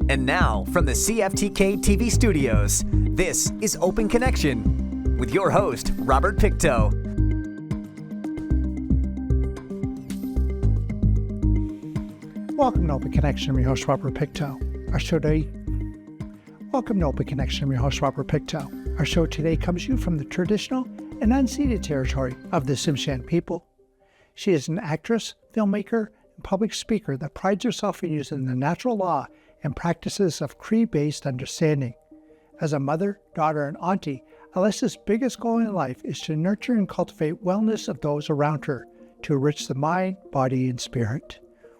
And now, from the CFTK-TV studios, this is Open Connection with your host, Robert Pictou. Welcome to Open Connection. I'm your host, Robert Pictou. Welcome to Open Connection. I'm your host, Robert Pictou. Our show today comes to you from the traditional and unceded territory of the Tsimshian people. She is an actress, filmmaker, and public speaker that prides herself in using the natural law and practices of Cree-based understanding. As a mother, daughter, and auntie, Alyssa's biggest goal in life is to nurture and cultivate wellness of those around her, to enrich the mind, body, and spirit.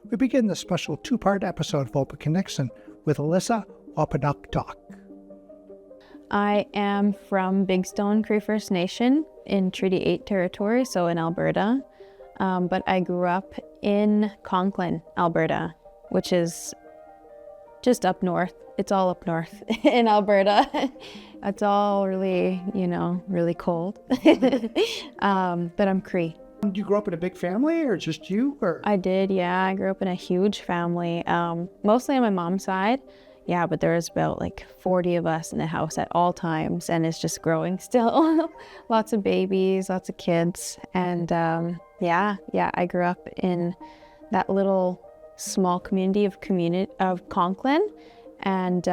We begin the special two-part episode of Open Connection with Alyssa Wapanatahk. I am from Big Stone Cree First Nation in Treaty 8 territory, so in Alberta. But I grew up in Conklin, Alberta, which is just up north. It's all up north in Alberta. It's all really, really cold. But I'm Cree. Did you grow up in a big family or just you? Or? I did, yeah. I grew up in a huge family, mostly on my mom's side. Yeah, but there was about 40 of us in the house at all times, and it's just growing still. Lots of babies, lots of kids. And I grew up in that little small community of Conklin, and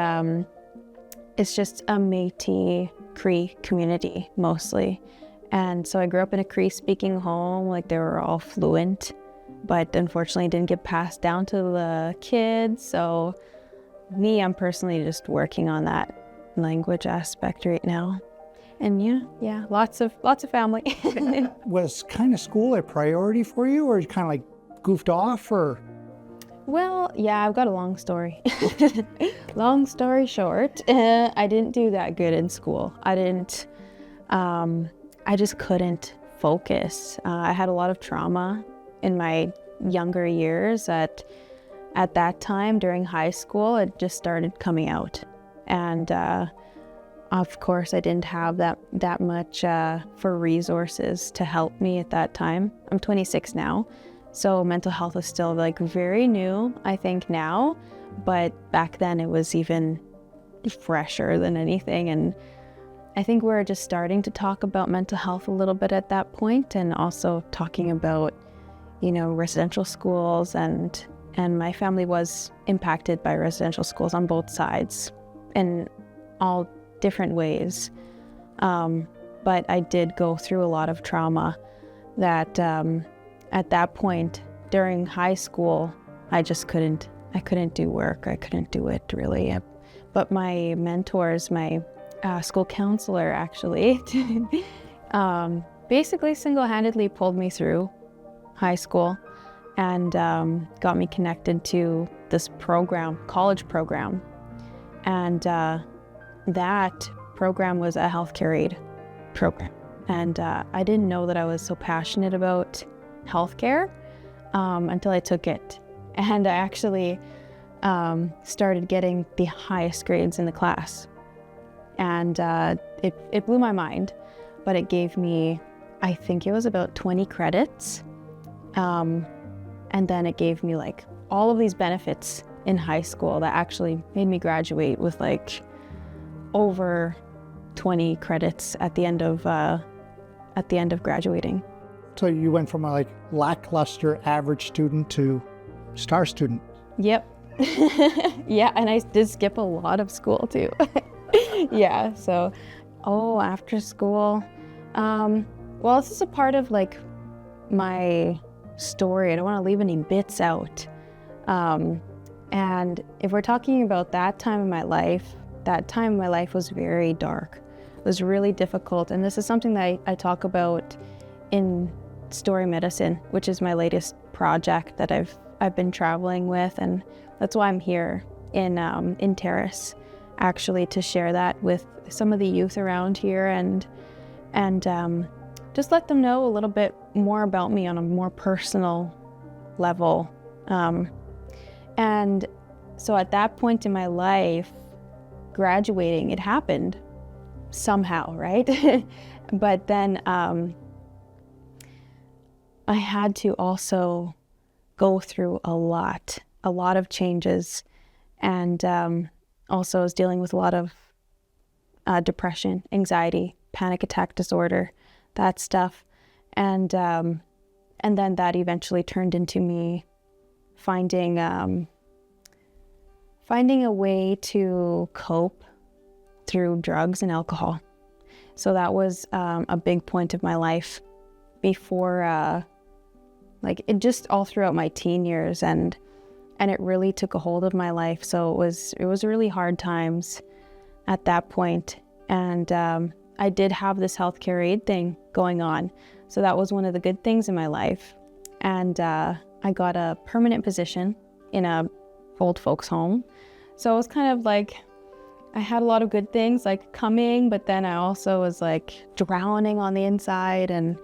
it's just a Métis Cree community mostly. And so I grew up in a Cree-speaking home, they were all fluent, but unfortunately didn't get passed down to the kids. So I'm personally just working on that language aspect right now. And yeah, lots of family. Was kind of school a priority for you, or you kind of goofed off, or? Well, yeah, I've got a long story. Long story short, I didn't do that good in school. I just couldn't focus. I had a lot of trauma in my younger years. At that time, during high school, it just started coming out. And of course, I didn't have that much for resources to help me at that time. I'm 26 now. So mental health is still very new, I think now, but back then it was even fresher than anything. And I think we're just starting to talk about mental health a little bit at that point, and also talking about, residential schools, and my family was impacted by residential schools on both sides in all different ways. But I did go through a lot of trauma that at that point during high school, I couldn't do work. I couldn't do it really. But my mentors, my school counselor actually, basically single-handedly pulled me through high school and got me connected to this program, college program. And that program was a healthcare aid program. And I didn't know that I was so passionate about healthcare until I took it. And I actually started getting the highest grades in the class. And it blew my mind, but it gave me, I think it was about 20 credits. And then it gave me all of these benefits in high school that actually made me graduate with over 20 credits at the end of graduating. So you went from a lackluster average student to star student. Yep. Yeah, and I did skip a lot of school too. Yeah, so, after school, well, this is a part of my story. I don't want to leave any bits out. And if we're talking about that time in my life was very dark. It was really difficult. And this is something that I talk about in Story Medicine, which is my latest project that I've been traveling with. And that's why I'm here in Terrace, actually, to share that with some of the youth around here and just let them know a little bit more about me on a more personal level. And so at that point in my life, graduating, it happened somehow, right? But then I had to also go through a lot of changes and also was dealing with a lot of depression, anxiety, panic attack disorder, that stuff. And then that eventually turned into me finding a way to cope through drugs and alcohol. So that was a big point of my life before, like it just all throughout my teen years, and it really took a hold of my life. So it was really hard times at that point. And I did have this healthcare aid thing going on. So that was one of the good things in my life. And I got a permanent position in a old folks home. So it was kind of like, I had a lot of good things like coming, but then I also was like drowning on the inside, and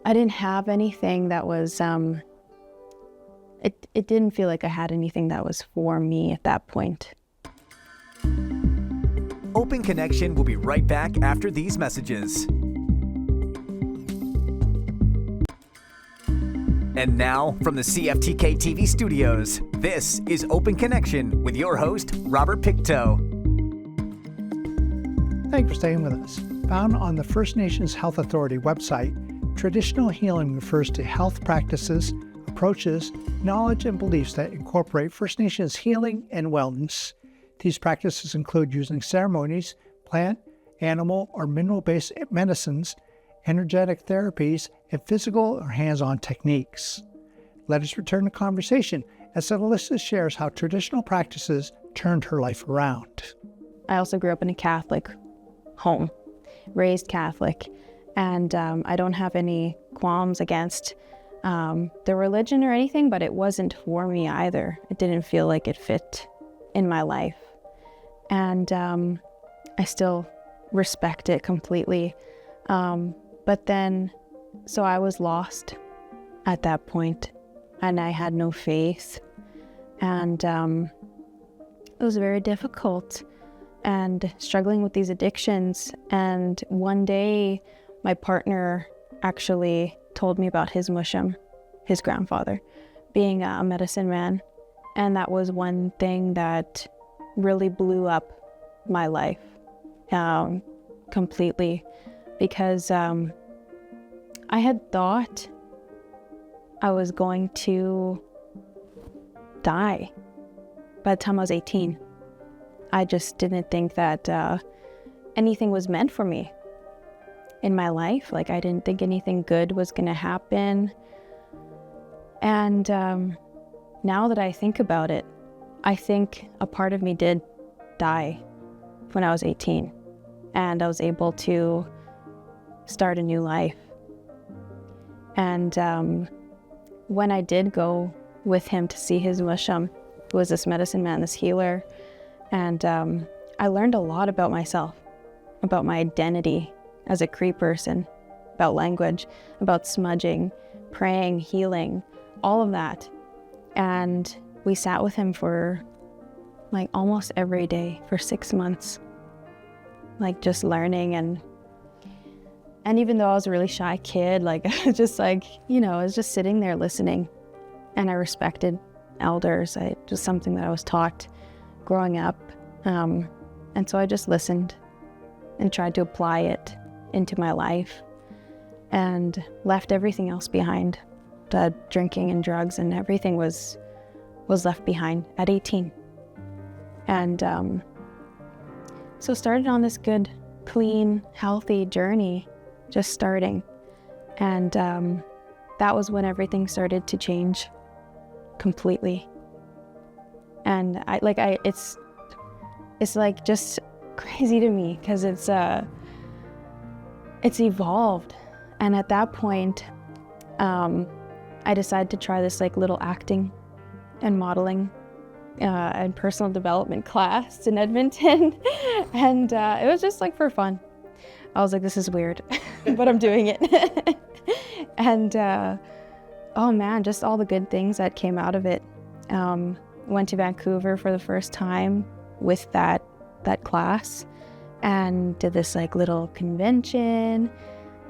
I didn't have anything that was, it didn't feel like I had anything that was for me at that point. Open Connection will be right back after these messages. And now, from the CFTK-TV studios, this is Open Connection with your host, Robert Pictou. Thanks for staying with us. Found on the First Nations Health Authority website, traditional healing refers to health practices, approaches, knowledge, and beliefs that incorporate First Nations healing and wellness. These practices include using ceremonies, plant, animal, or mineral-based medicines, energetic therapies, and physical or hands-on techniques. Let us return to conversation as Alyssa shares how traditional practices turned her life around. I also grew up in a Catholic home, raised Catholic, and I don't have any qualms against the religion or anything, but it wasn't for me either. It didn't feel like it fit in my life. And I still respect it completely. But then, so I was lost at that point, and I had no faith. And it was very difficult and struggling with these addictions. And one day, my partner actually told me about his mushum, his grandfather, being a medicine man. And that was one thing that really blew up my life completely, because I had thought I was going to die by the time I was 18. I just didn't think that anything was meant for me in my life. Like, I didn't think anything good was going to happen. And now that I think about it, I think a part of me did die when I was 18, and I was able to start a new life. And when I did go with him to see his mushum, who was this medicine man, this healer, and I learned a lot about myself, about my identity as a Cree person, about language, about smudging, praying, healing, all of that. And we sat with him for like almost every day for 6 months, like just learning. And even though I was a really shy kid, like I was just like, I was just sitting there listening, and I respected elders. Just something that I was taught growing up. And so I just listened and tried to apply it into my life, and left everything else behind. The drinking and drugs and everything was left behind at 18. And so started on this good, clean, healthy journey, just starting. And that was when everything started to change completely. And it's like just crazy to me, because it's evolved. And at that point, I decided to try this like little acting and modeling and personal development class in Edmonton. And it was just like for fun. I was like, this is weird, but I'm doing it. And oh man, just all the good things that came out of it. Went to Vancouver for the first time with that class, and did this like little convention.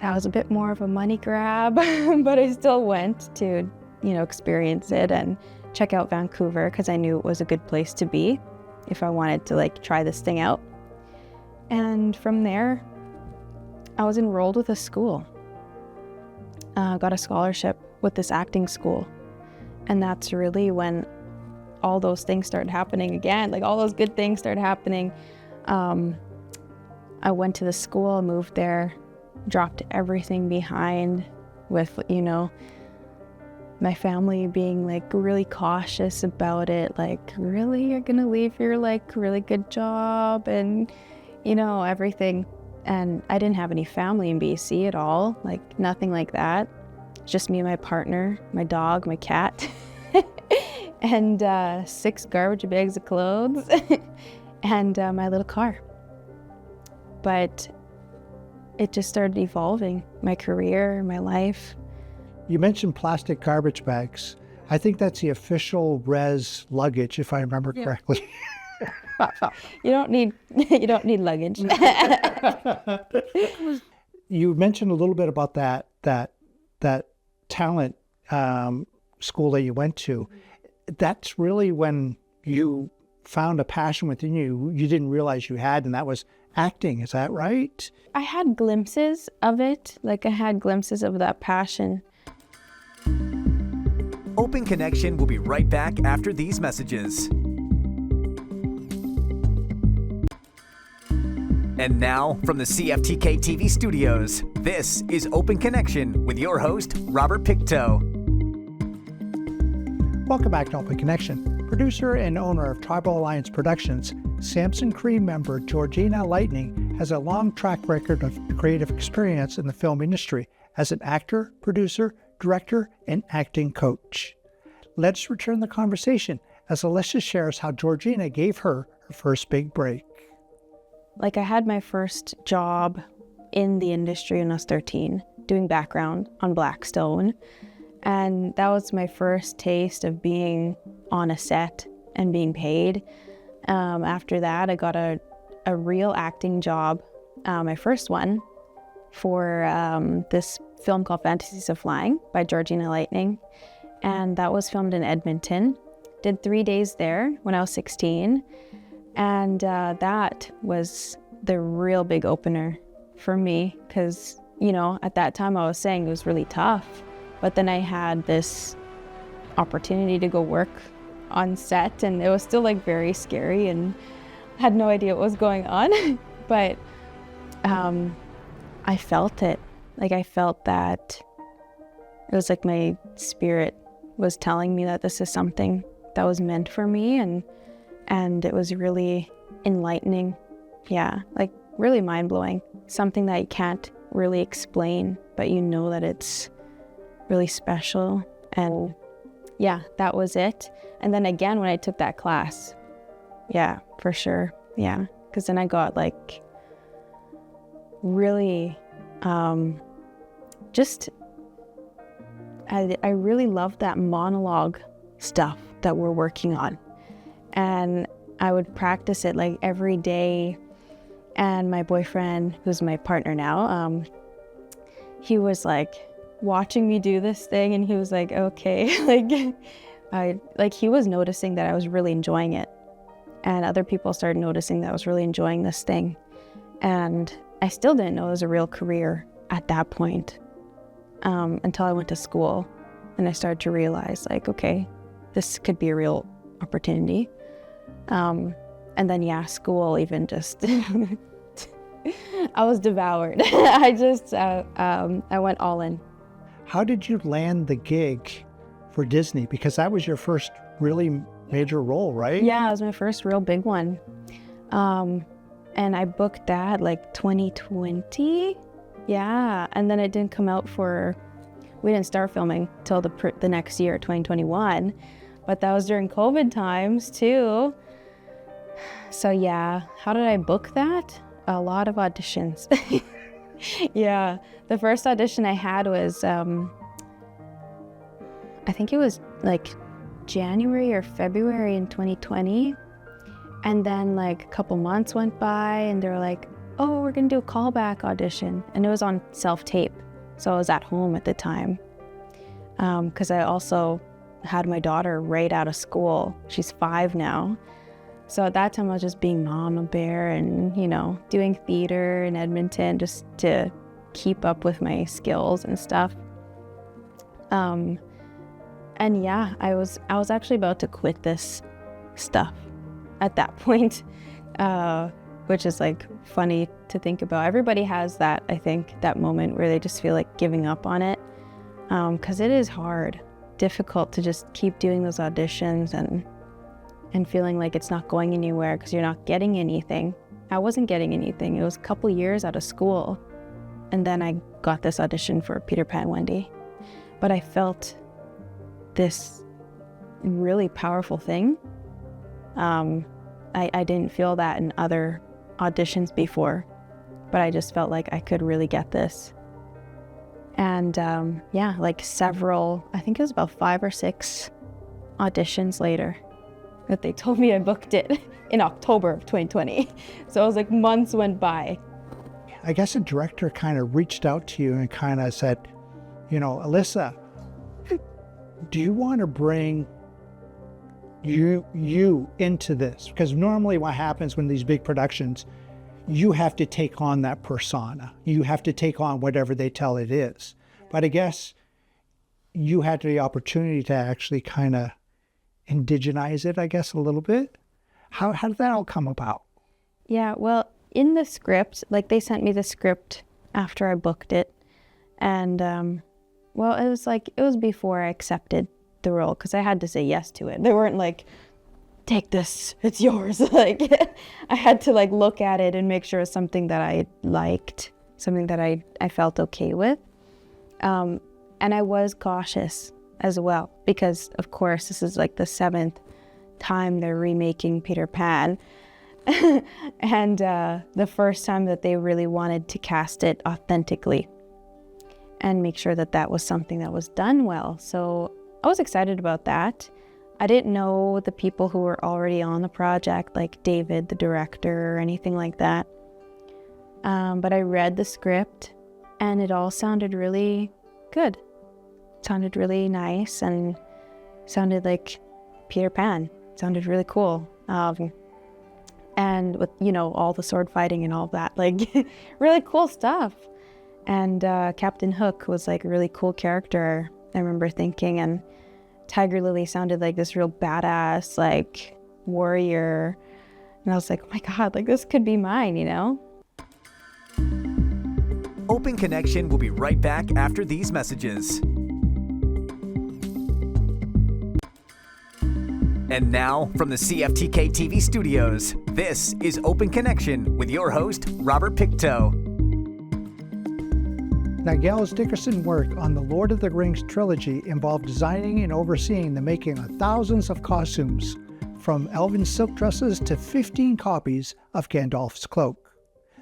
That was a bit more of a money grab, but I still went to, experience it and check out Vancouver because I knew it was a good place to be if I wanted to like try this thing out. And from there, I was enrolled with a school. Got a scholarship with this acting school. And that's really when all those things started happening again. Like all those good things started happening. I went to the school, moved there, dropped everything behind with, you know, my family being like really cautious about it. Like, really, you're gonna leave your like really good job and, you know, everything. And I didn't have any family in BC at all, like nothing like that. Just me and my partner, my dog, my cat, and 6 garbage bags of clothes and my little car. But it just started evolving, my career, my life. You mentioned plastic garbage bags. I think that's the official res luggage, if I remember correctly. You don't need luggage. You mentioned a little bit about that talent school that you went to. That's really when you found a passion within you didn't realize you had, and that was acting. Is that right? I had glimpses of it. Like I had glimpses of that passion. Open Connection will be right back after these messages. And now, from the CFTK-TV studios, this is Open Connection with your host, Robert Pictou. Welcome back to Open Connection. Producer and owner of Tribal Alliance Productions, Samson Cree member Georgina Lightning has a long track record of creative experience in the film industry as an actor, producer, director, and acting coach. Let's return the conversation as Alyssa shares how Georgina gave her first big break. Like I had my first job in the industry when I was 13, doing background on Blackstone. And that was my first taste of being on a set and being paid. After that, I got a real acting job, my first one, for this film called Fantasies of Flying by Georgina Lightning. And that was filmed in Edmonton. Did 3 days there when I was 16. And that was the real big opener for me because, you know, at that time I was saying it was really tough. But then I had this opportunity to go work on set and it was still like very scary and had no idea what was going on. But I felt it. Like I felt that it was like my spirit was telling me that this is something that was meant for me and it was really enlightening. Yeah, like really mind-blowing. Something that you can't really explain, but you know that it's really special. And yeah, that was it. And then again, when I took that class, yeah, for sure. Yeah, because then I got like really I really loved that monologue stuff that we're working on. And I would practice it like every day. And my boyfriend, who's my partner now, he was like watching me do this thing and he was like, okay, he was noticing that I was really enjoying it. And other people started noticing that I was really enjoying this thing. And I still didn't know it was a real career at that point, until I went to school and I started to realize like, okay, this could be a real opportunity. And then, yeah, school even just, I was devoured. I went all in. How did you land the gig for Disney? Because that was your first really major role, right? Yeah, it was my first real big one. And I booked that like 2020. Yeah, and then it didn't come out we didn't start filming till the next year, 2021. But that was during COVID times too. So yeah, how did I book that? A lot of auditions. Yeah, the first audition I had was, I think it was like January or February in 2020. And then like a couple months went by and they were like, oh, we're gonna do a callback audition. And it was on self-tape. So I was at home at the time. Because I also had my daughter right out of school. She's 5 now. So at that time I was just being Mama Bear and, doing theater in Edmonton just to keep up with my skills and stuff. And yeah, I was actually about to quit this stuff at that point, which is like funny to think about. Everybody has that, I think, that moment where they just feel like giving up on it, because it is hard, difficult to just keep doing those auditions and feeling like it's not going anywhere because you're not getting anything. I wasn't getting anything. It was a couple years out of school, and then I got this audition for Peter Pan Wendy. But I felt this really powerful thing. I didn't feel that in other auditions before, but I just felt like I could really get this. And like several, I think it was about 5 or 6 auditions later that they told me I booked it in October of 2020. So it was like months went by. I guess the director kind of reached out to you and kind of said, Alyssa, do you want to bring you into this? Because normally what happens when these big productions, you have to take on that persona. You have to take on whatever they tell it is. But I guess you had the opportunity to actually kind of indigenize it, I guess, a little bit. How did that all come about? Yeah, well, in the script, like they sent me the script after I booked it. And it was before I accepted the role, because I had to say yes to it. They weren't like, take this, it's yours. Like I had to like look at it and make sure it's something that I liked, something that I felt okay with. And I was cautious as well, because of course this is like the 7th time they're remaking Peter Pan. And the first time that they really wanted to cast it authentically and make sure that that was something that was done well. So I was excited about that. I didn't know the people who were already on the project, like David, the director, or anything like that. But I read the script and it all sounded really good. It sounded really nice and sounded like Peter Pan. It sounded really cool. And with, all the sword fighting and all that, like really cool stuff. And Captain Hook was like a really cool character, I remember thinking, and Tiger Lily sounded like this real badass, like warrior. And I was like, oh my God, like this could be mine, Open Connection will be right back after these messages. And now, from the CFTK-TV studios, this is Open Connection with your host, Robert Pictou. Nigel Dickerson's work on the Lord of the Rings trilogy involved designing and overseeing the making of thousands of costumes, from elven silk dresses to 15 copies of Gandalf's cloak.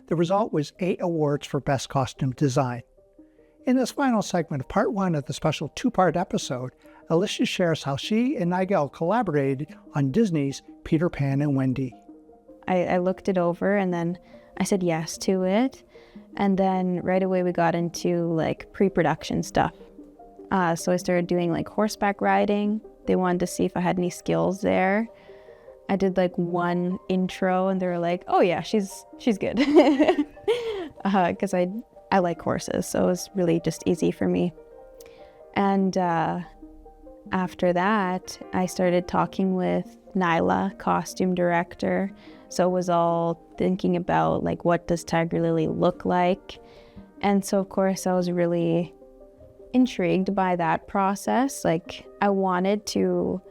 The result was 8 awards for Best Costume Design. In this final segment of part 1 of the special 2-part episode, Alyssa shares how she and Nigel collaborated on Disney's Peter Pan and Wendy. I looked it over and then I said yes to it. And then right away we got into like pre-production stuff. So I started doing like horseback riding. They wanted to see if I had any skills there. I did like one intro and they were like, oh yeah, she's good. Because I like horses, so it was really just easy for me. And after that, I started talking with Nyla, costume director. So it was all thinking about like, what does Tiger Lily look like? And so of course I was really intrigued by that process. Like I wanted to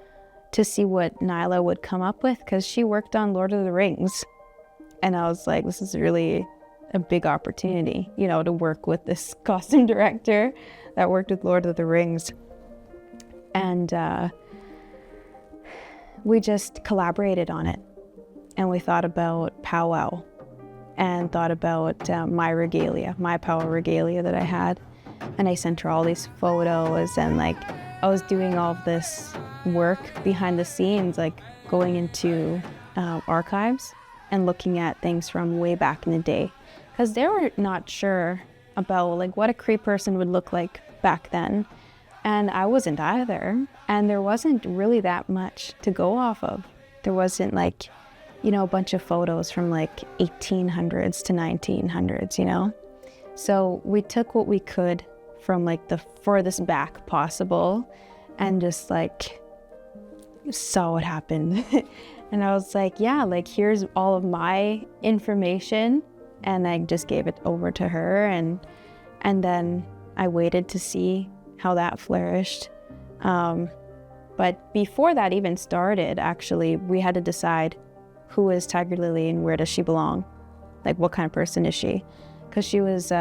see what Nyla would come up with, because she worked on Lord of the Rings. And I was like, this is really a big opportunity, to work with this costume director that worked with Lord of the Rings. And we just collaborated on it. And we thought about powwow and thought about my regalia, my power regalia that I had. And I sent her all these photos, and like I was doing all of this work behind the scenes, like going into archives and looking at things from way back in the day. Because they were not sure about like what a Cree person would look like back then. And I wasn't either. And there wasn't really that much to go off of. There wasn't like, a bunch of photos from like 1800s to 1900s, So we took what we could from like the furthest back possible and just like saw what happened. And I was like, yeah, like here's all of my information. And I just gave it over to her. And then I waited to see how that flourished. But before that even started, actually, we had to decide who is Tiger Lily and where does she belong? Like, what kind of person is she? Because she was,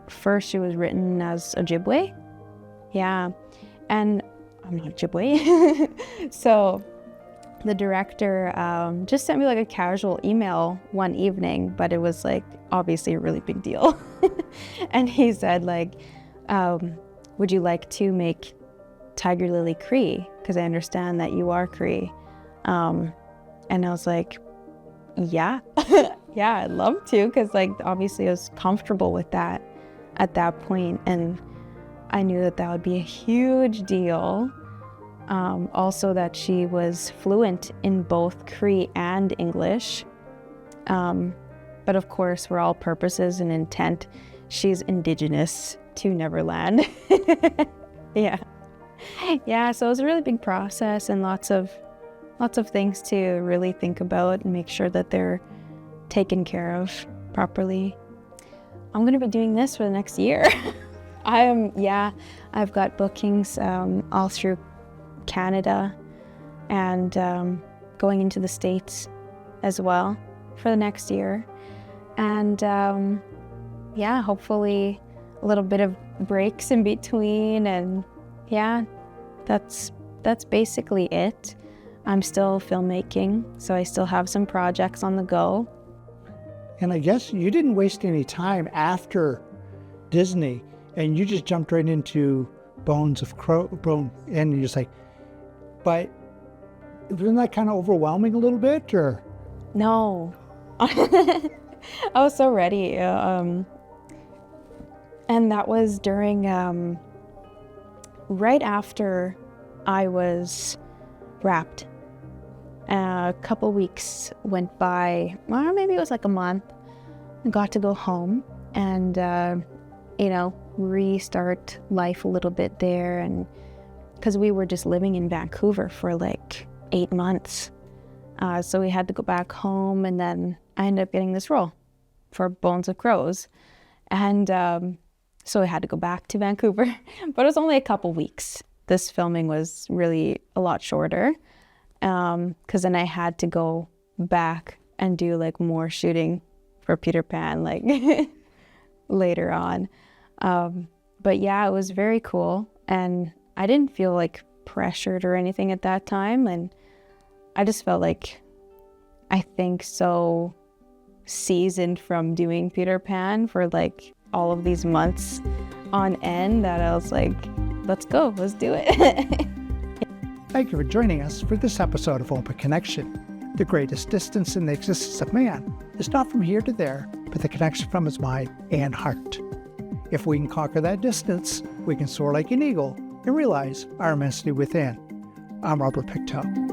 first she was written as Ojibwe. Yeah, and I'm not Ojibwe. So the director just sent me like a casual email one evening, but it was like obviously a really big deal. And he said like, would you like to make Tiger Lily Cree? Because I understand that you are Cree. And I was like, yeah, yeah, I'd love to, because like obviously I was comfortable with that at that point, and I knew that that would be a huge deal. Also that she was fluent in both Cree and English. But of course, for all purposes and intent, she's Indigenous to Neverland. Yeah. Yeah, so it was a really big process and lots of things to really think about and make sure that they're taken care of properly. I'm going to be doing this for the next year. I've got bookings all through Canada and going into the States as well for the next year. And hopefully a little bit of breaks in between, and that's basically it. I'm still filmmaking, so I still have some projects on the go. And I guess you didn't waste any time after Disney, and you just jumped right into Bones of Crow, and you're just like, but isn't that kind of overwhelming a little bit, or? No. I was so ready. And that was during, right after I was wrapped. A couple weeks went by, or maybe it was like a month. I got to go home and, restart life a little bit there. And because we were just living in Vancouver for like 8 months. So we had to go back home, and then I ended up getting this role for Bones of Crows. And so I had to go back to Vancouver, but it was only a couple weeks. This filming was really a lot shorter. Because then I had to go back and do like more shooting for Peter Pan like later on. But yeah, it was very cool, and I didn't feel like pressured or anything at that time, and I just felt like, I think, so seasoned from doing Peter Pan for like all of these months on end that I was like, let's go, let's do it. Thank you for joining us for this episode of Open Connection. The greatest distance in the existence of man is not from here to there, but the connection from his mind and heart. If we can conquer that distance, we can soar like an eagle and realize our immensity within. I'm Robert Pictou.